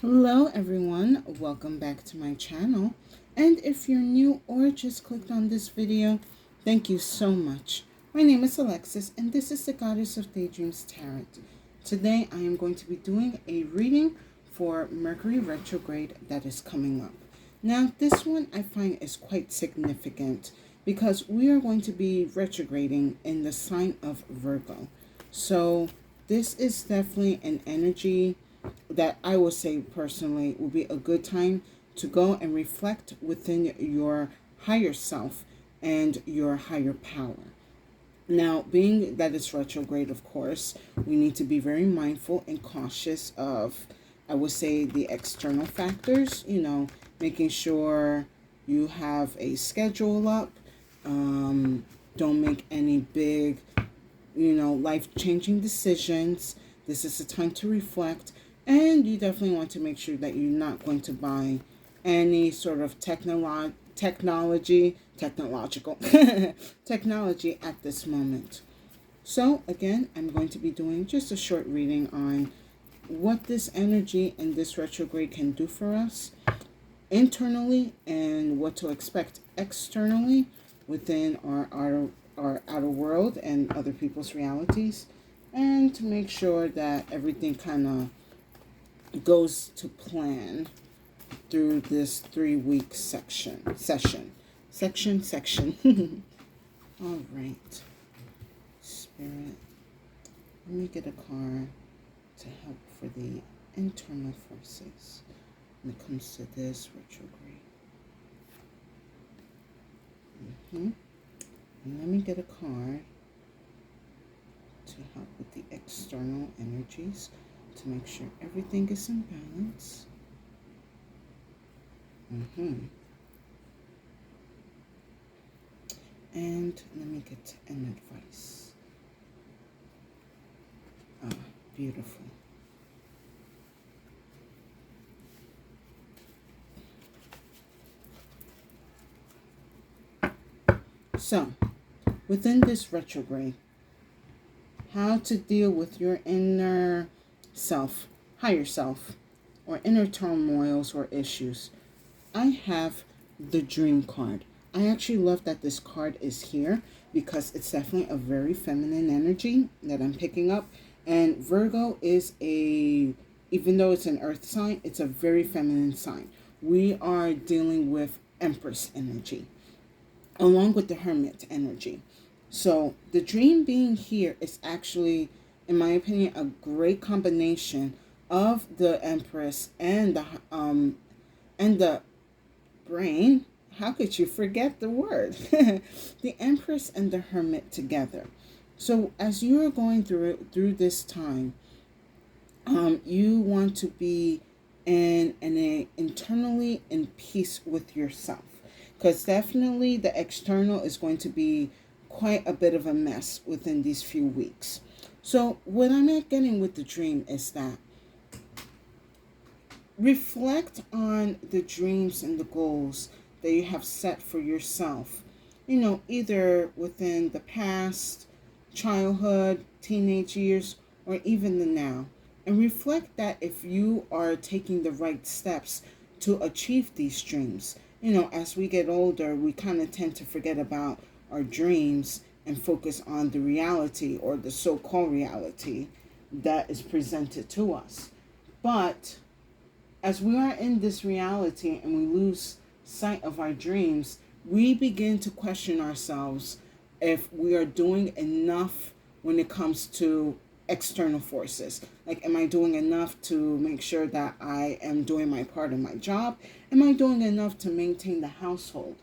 Hello everyone, welcome back to my channel. And if you're new or just clicked on this video, thank you so much. My name is Alexis and this is the Goddess of Daydreams Tarot. Today I am going to be doing a reading for Mercury retrograde that is coming up. Now this one I find is quite significant because we are going to be retrograding in the sign of Virgo. So this is definitely an energy that I would say personally would be a good time to go and reflect within your higher self and your higher power. Now, being that it's retrograde, of course, we need to be very mindful and cautious of, I would say, the external factors, making sure you have a schedule up. Don't make any big, life-changing decisions. This is a time to reflect. And you definitely want to make sure that you're not going to buy any sort of technological technology at this moment. So again, I'm going to be doing just a short reading on what this energy and this retrograde can do for us internally and what to expect externally within our outer world and other people's realities, and to make sure that everything kind of goes to plan through this 3-week session. All right, Spirit, let me get a card to help for the internal forces when it comes to this retrograde. And let me get a card to help with the external energies to make sure everything is in balance. And let me get an advice. Beautiful. So, within this retrograde, how to deal with your inner self, higher self, or inner turmoils or issues. I have the Dream card. I actually love that this card is here because it's definitely a very feminine energy that I'm picking up. And Virgo is even though it's an earth sign, it's a very feminine sign. We are dealing with Empress energy along with the Hermit energy. So the Dream being here is actually, in my opinion, a great combination of the Empress and the brain. How could you forget the word? The Empress and the Hermit together. So as you are going through this time, you want to be internally in peace with yourself, because definitely the external is going to be quite a bit of a mess within these few weeks. So what I'm getting with the Dream is that reflect on the dreams and the goals that you have set for yourself, either within the past, childhood, teenage years, or even the now. And reflect that if you are taking the right steps to achieve these dreams. As we get older, we kind of tend to forget about our dreams and focus on the reality, or the so-called reality that is presented to us. But as we are in this reality and we lose sight of our dreams, we begin to question ourselves if we are doing enough when it comes to external forces. Like, am I doing enough to make sure that I am doing my part of my job? Am I doing enough to maintain the household?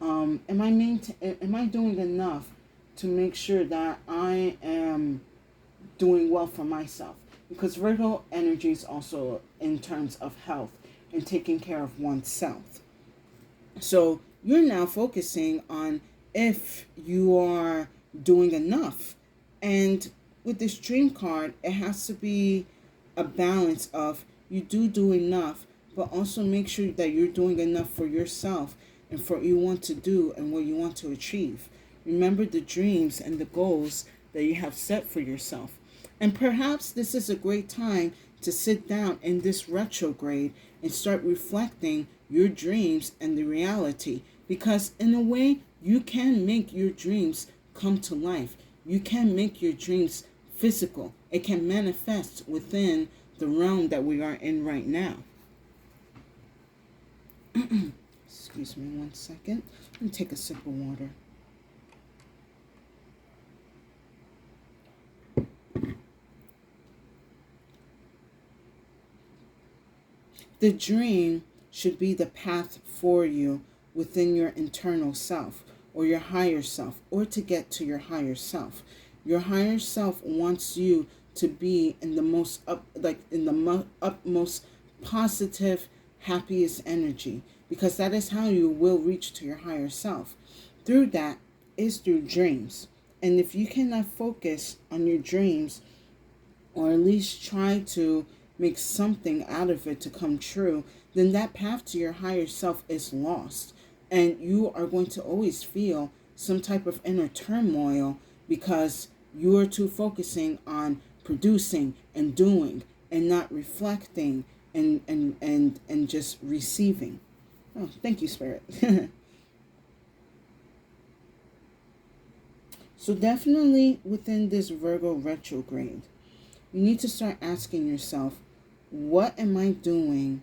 Am I doing enough to make sure that I am doing well for myself? Because Virgo energy is also in terms of health and taking care of oneself. So you're now focusing on if you are doing enough. And with this Dream card, it has to be a balance of you do enough, but also make sure that you're doing enough for yourself and for what you want to do and what you want to achieve. Remember the dreams and the goals that you have set for yourself. And perhaps this is a great time to sit down in this retrograde and start reflecting your dreams and the reality. Because in a way, you can make your dreams come to life. You can make your dreams physical. It can manifest within the realm that we are in right now. Excuse me 1 second. Let me take a sip of water. The dream should be the path for you within your internal self or your higher self, or to get to your higher self. Your higher self wants you to be in the most utmost positive, happiest energy, because that is how you will reach to your higher self. Through that is through dreams. And if you cannot focus on your dreams, or at least try to make something out of it to come true, then that path to your higher self is lost. And you are going to always feel some type of inner turmoil because you are too focusing on producing and doing and not reflecting and just receiving. Oh, thank you, Spirit. So definitely within this Virgo retrograde, you need to start asking yourself, what am I doing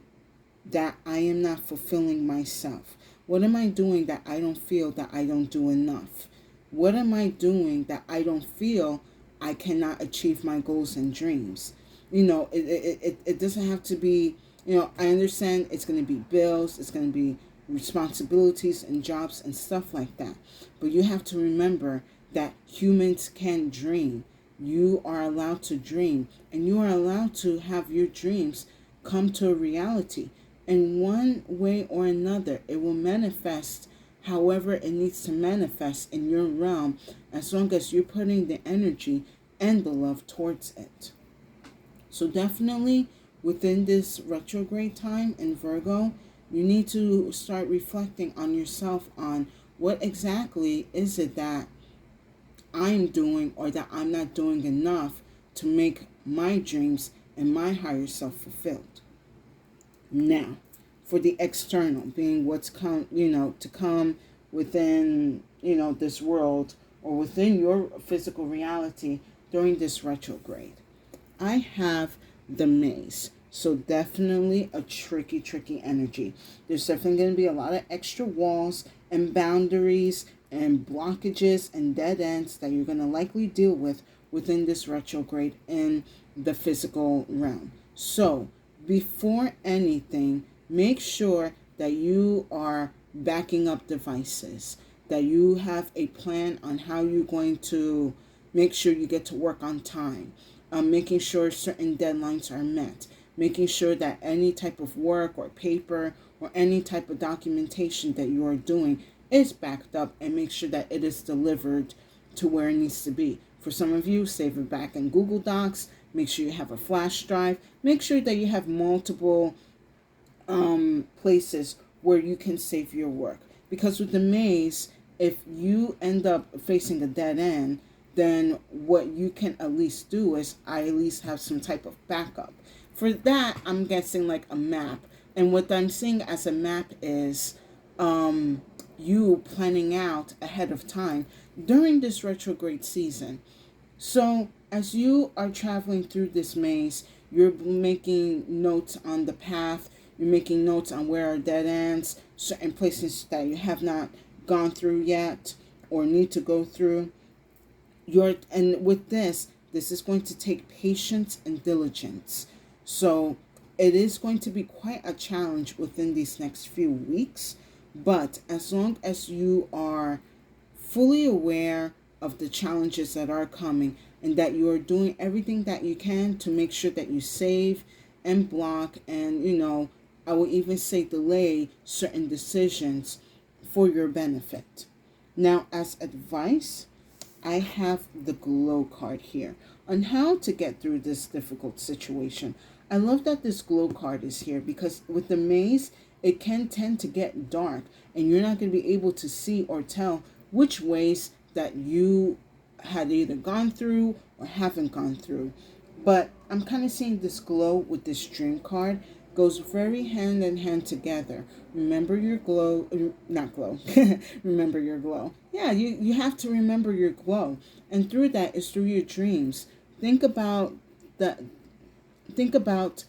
that I am not fulfilling myself? What am I doing that I don't feel that I don't do enough? What am I doing that I don't feel I cannot achieve my goals and dreams? It doesn't have to be, I understand it's going to be bills, it's going to be responsibilities and jobs and stuff like that. But you have to remember that humans can dream. You are allowed to dream, and you are allowed to have your dreams come to a reality. In one way or another, it will manifest however it needs to manifest in your realm, as long as you're putting the energy and the love towards it. So definitely within this retrograde time in Virgo, you need to start reflecting on yourself, on what exactly is it that I'm doing or that I'm not doing enough to make my dreams and my higher self fulfilled. Now, for the external, being what's to come within, this world or within your physical reality during this retrograde, I have the maze. So definitely a tricky energy. There's definitely going to be a lot of extra walls and boundaries and blockages and dead ends that you're going to likely deal with within this retrograde in the physical realm. So before anything, make sure that you are backing up devices, that you have a plan on how you're going to make sure you get to work on time, making sure certain deadlines are met, making sure that any type of work or paper or any type of documentation that you are doing is backed up, and make sure that it is delivered to where it needs to be. For some of you, save it back in Google Docs. Make sure you have a flash drive. Make sure that you have multiple places where you can save your work. Because with the maze, if you end up facing a dead end, then what you can at least do is I at least have some type of backup. For that, I'm guessing like a map. And what I'm seeing as a map is you planning out ahead of time during this retrograde season. So as you are traveling through this maze, you're making notes on the path, you're making notes on where are dead ends, certain places that you have not gone through yet or need to go through. And with this is going to take patience and diligence. So it is going to be quite a challenge within these next few weeks. But as long as you are fully aware of the challenges that are coming and that you are doing everything that you can to make sure that you save and block and, I will even say delay certain decisions for your benefit. Now, as advice, I have the glow card here on how to get through this difficult situation. I love that this glow card is here because with the maze, it can tend to get dark and you're not going to be able to see or tell which ways that you had either gone through or haven't gone through. But I'm kind of seeing this glow with this dream card goes very hand in hand together. Remember your glow, not glow, remember your glow. Yeah, you have to remember your glow. And through that is through your dreams. Think about the, think about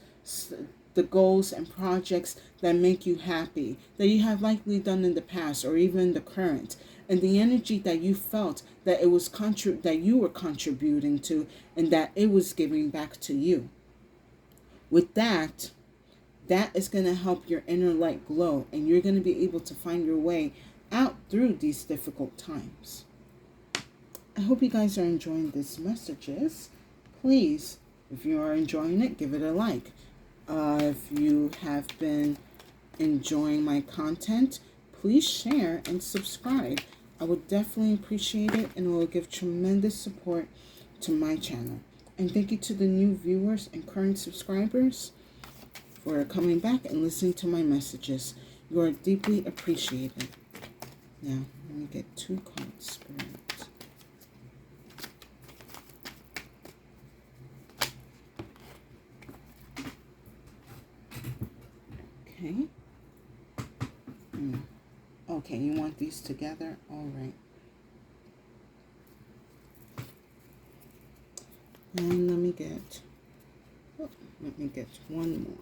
the goals and projects that make you happy, that you have likely done in the past or even the current, and the energy that you felt that it was that you were contributing to and that it was giving back to you. With that, that is going to help your inner light glow, and you're going to be able to find your way out through these difficult times. I hope you guys are enjoying these messages. Please, if you are enjoying it, give it a like. If you have been enjoying my content, please share and subscribe. I would definitely appreciate it, and it will give tremendous support to my channel. And thank you to the new viewers and current subscribers for coming back and listening to my messages. You are deeply appreciated. Now, let me get 2 cards, Spirit. Okay. Okay, you want these together? All right. And let me get one more.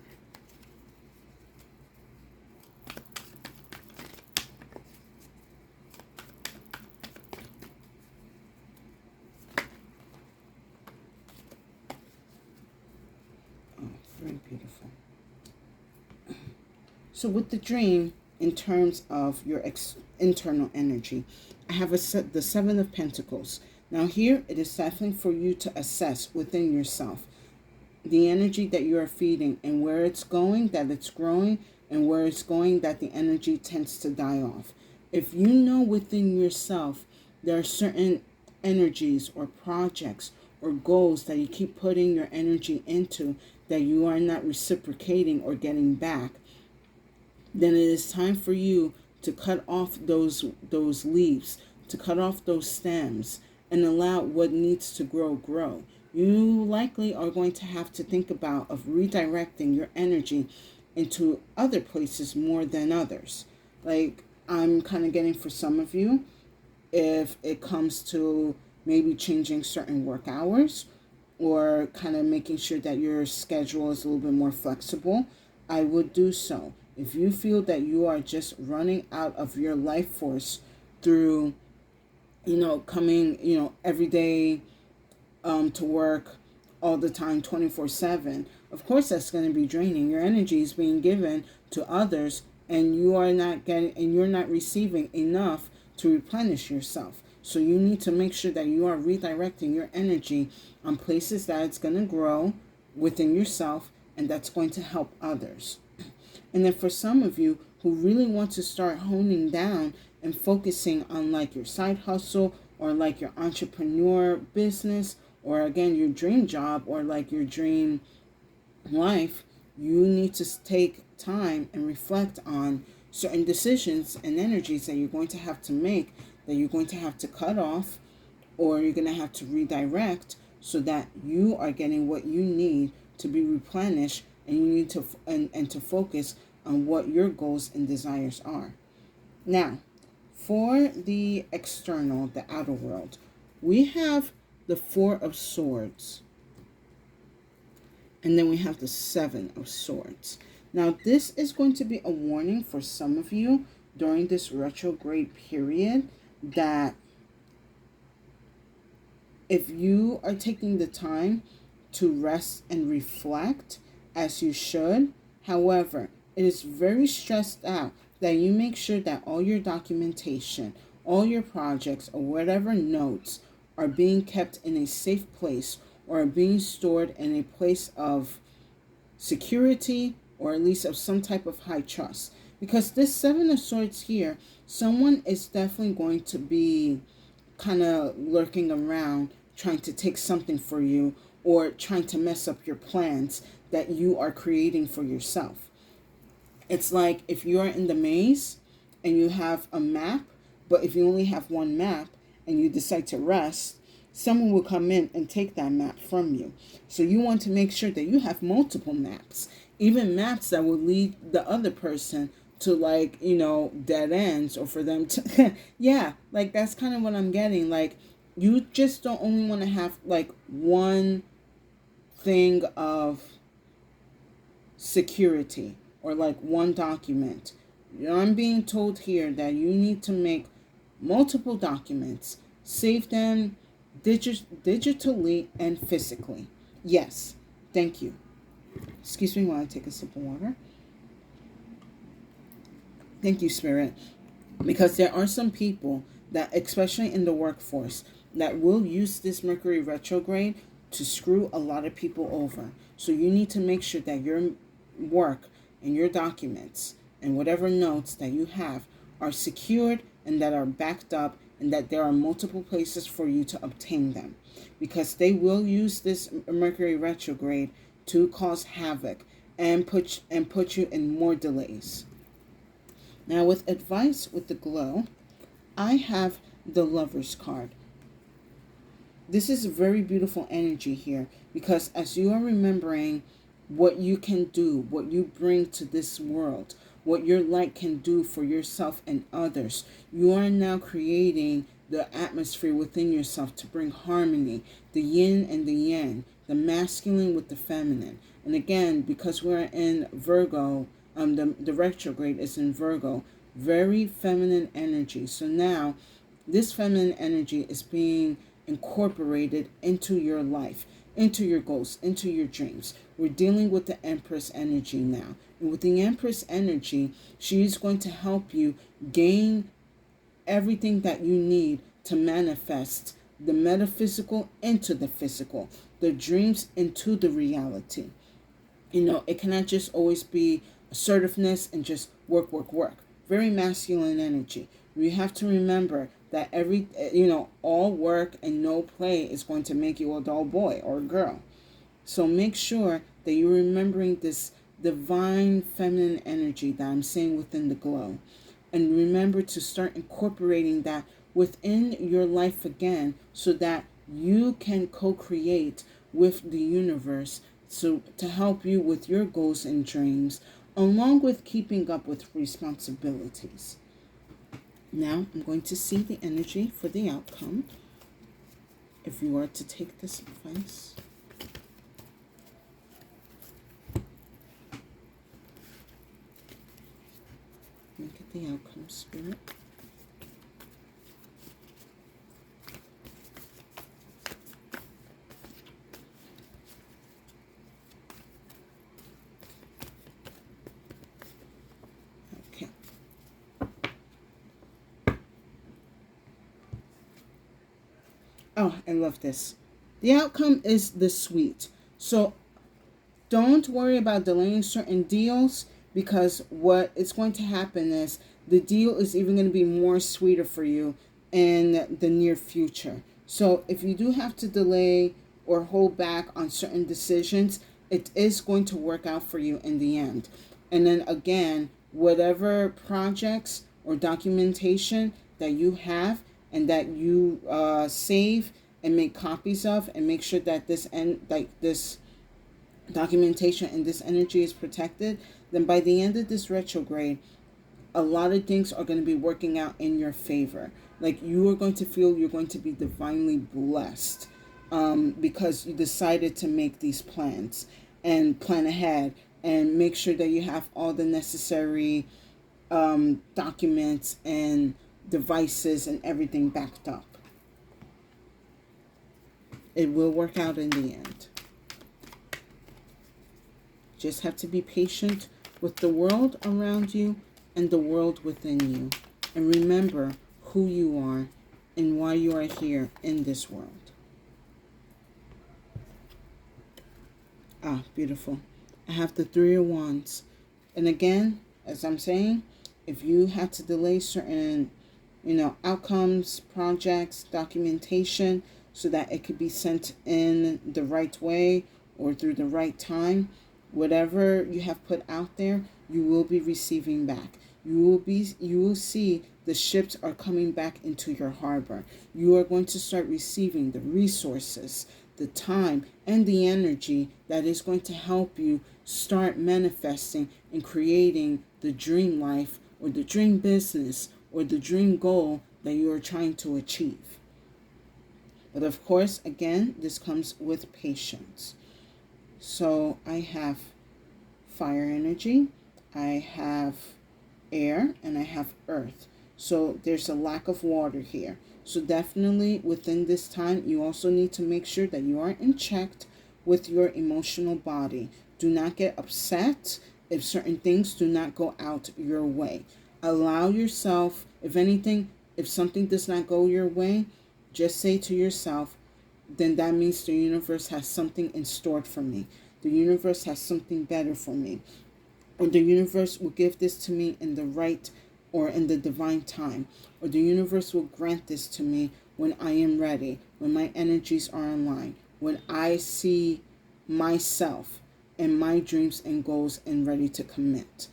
Oh, very beautiful. So with the dream, in terms of your internal energy, I have the 7 of Pentacles. Now here, it is definitely for you to assess within yourself the energy that you are feeding and where it's going, that it's growing, and where it's going, that the energy tends to die off. If you know within yourself there are certain energies or projects or goals that you keep putting your energy into that you are not reciprocating or getting back, then it is time for you to cut off those leaves, to cut off those stems, and allow what needs to grow. You likely are going to have to think about of redirecting your energy into other places more than others. Like I'm kind of getting for some of you, if it comes to maybe changing certain work hours or kind of making sure that your schedule is a little bit more flexible, I would do so. If you feel that you are just running out of your life force through, coming, every day to work all the time, 24/7, of course that's going to be draining. Your energy is being given to others, and you're not receiving enough to replenish yourself. So you need to make sure that you are redirecting your energy on places that it's going to grow within yourself and that's going to help others. And then for some of you who really want to start honing down and focusing on like your side hustle or like your entrepreneur business or again your dream job or like your dream life, you need to take time and reflect on certain decisions and energies that you're going to have to make, that you're going to have to cut off or you're going to have to redirect so that you are getting what you need to be replenished, and you need to and to focus on what your goals and desires are. Now, for the external, the outer world, we have the 4 of Swords. And then we have the 7 of Swords. Now, this is going to be a warning for some of you during this retrograde period that if you are taking the time to rest and reflect as you should, however, it is very stressed out that you make sure that all your documentation, all your projects, or whatever notes are being kept in a safe place or are being stored in a place of security or at least of some type of high trust. Because this 7 of Swords here, someone is definitely going to be kind of lurking around trying to take something for you or trying to mess up your plans that you are creating for yourself. It's like if you're in the maze and you have a map, but if you only have one map and you decide to rest, someone will come in and take that map from you. So you want to make sure that you have multiple maps, even maps that will lead the other person to, like, dead ends, or for them to yeah, like that's kind of what I'm getting. Like, you just don't only want to have like one thing of security, or like one document. I'm being told here that you need to make multiple documents, save them digitally and physically. Yes, thank you. Excuse me while I take a sip of water. Thank you, Spirit. Because there are some people that, especially in the workforce, that will use this Mercury retrograde to screw a lot of people over. So you need to make sure that your work and your documents and whatever notes that you have are secured and that are backed up, and that there are multiple places for you to obtain them, because they will use this Mercury retrograde to cause havoc and put you in more delays. Now, with advice with the glow, I have the Lover's card. This is a very beautiful energy here, because as you are remembering what you can do, what you bring to this world, what your light can do for yourself and others, you are now creating the atmosphere within yourself to bring harmony, the yin and the yang, the masculine with the feminine. And again, because we're in Virgo, the retrograde is in Virgo, very feminine energy. So now this feminine energy is being incorporated into your life, into your goals, into your dreams. We're dealing with the Empress energy now. And with the Empress energy, she's going to help you gain everything that you need to manifest the metaphysical into the physical, the dreams into the reality. It cannot just always be assertiveness and just work, work, work. Very masculine energy. We have to remember that all work and no play is going to make you a dull boy or girl. So make sure that you're remembering this divine feminine energy that I'm saying within the glow. And remember to start incorporating that within your life again, so that you can co-create with the universe, so to help you with your goals and dreams, along with keeping up with responsibilities. Now I'm going to see the energy for the outcome. If you are to take this advice, look at the outcome, Spirit. Okay. Oh, I love this. The outcome is the Suite. So don't worry about delaying certain deals, because what is going to happen is the deal is even going to be more sweeter for you in the near future. So if you do have to delay or hold back on certain decisions, it is going to work out for you in the end. And then again, whatever projects or documentation that you have and that you save and make copies of, and make sure that this documentation and this energy is protected, then by the end of this retrograde, a lot of things are going to be working out in your favor. Like, you are going to feel you're going to be divinely blessed, because you decided to make these plans and plan ahead and make sure that you have all the necessary documents and devices and everything backed up. It will work out in the end. Just have to be patient with the world around you and the world within you. And remember who you are and why you are here in this world. Ah, beautiful. I have the Three of Wands. And again, as I'm saying, if you had to delay certain, outcomes, projects, documentation, so that it could be sent in the right way or through the right time, whatever you have put out there, you will be receiving back. You will see the ships are coming back into your harbor. You are going to start receiving the resources, the time, and the energy that is going to help you start manifesting and creating the dream life or the dream business or the dream goal that you are trying to achieve. But of course, again, this comes with patience. So I have fire energy, I have air, and I have earth. So there's a lack of water here. So definitely within this time, you also need to make sure that you are in check with your emotional body. Do not get upset if certain things do not go out your way. Allow yourself, if anything, if something does not go your way, just say to yourself, then that means the universe has something in store for me. The universe has something better for me. Or the universe will give this to me in the right or in the divine time. Or the universe will grant this to me when I am ready, when my energies are in line, when I see myself and my dreams and goals and ready to commit.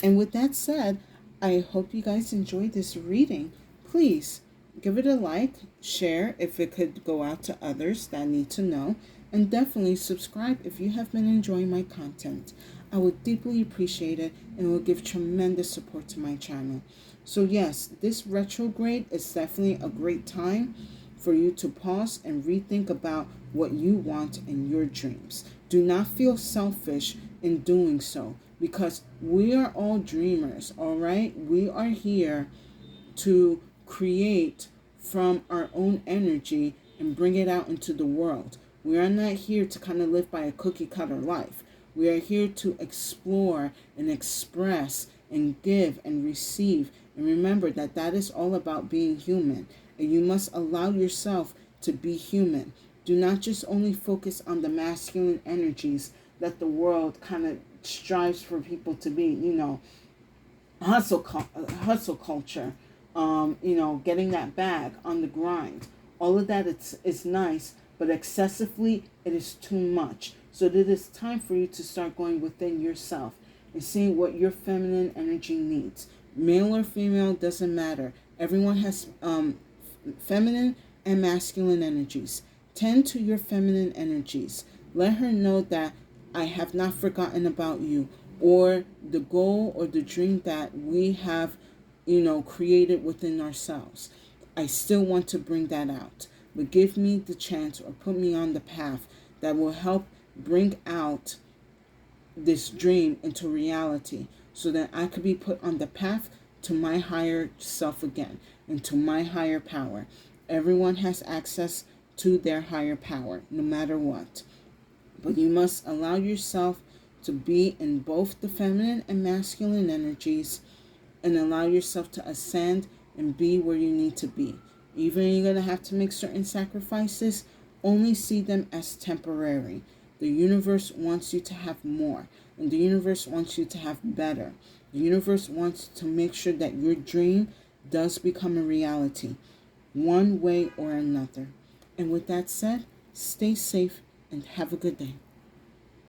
And with that said, I hope you guys enjoyed this reading. Please give it a like, share if it could go out to others that need to know, and definitely subscribe if you have been enjoying my content. I would deeply appreciate it and it will give tremendous support to my channel. So yes, this retrograde is definitely a great time for you to pause and rethink about what you want in your dreams. Do not feel selfish in doing so, because we are all dreamers, all right? We are here to create from our own energy and bring it out into the world. We are not here to kind of live by a cookie cutter life. We are here to explore and express and give and receive. And remember that that is all about being human. And you must allow yourself to be human. Do not just only focus on the masculine energies that the world kind of strives for people to be, hustle culture, getting that bag on the grind. All of that is nice, but excessively, it is too much. So it is time for you to start going within yourself and seeing what your feminine energy needs. Male or female, doesn't matter. Everyone has feminine and masculine energies. Tend to your feminine energies. Let her know that I have not forgotten about you, or the goal or the dream that we have, created within ourselves. I still want to bring that out, but give me the chance or put me on the path that will help bring out this dream into reality, so that I could be put on the path to my higher self again and to my higher power. Everyone has access to their higher power, no matter what. But you must allow yourself to be in both the feminine and masculine energies, and allow yourself to ascend and be where you need to be. Even you're going to have to make certain sacrifices, only see them as temporary. The universe wants you to have more, and the universe wants you to have better. The universe wants to make sure that your dream does become a reality, one way or another. And with that said, stay safe and have a good day.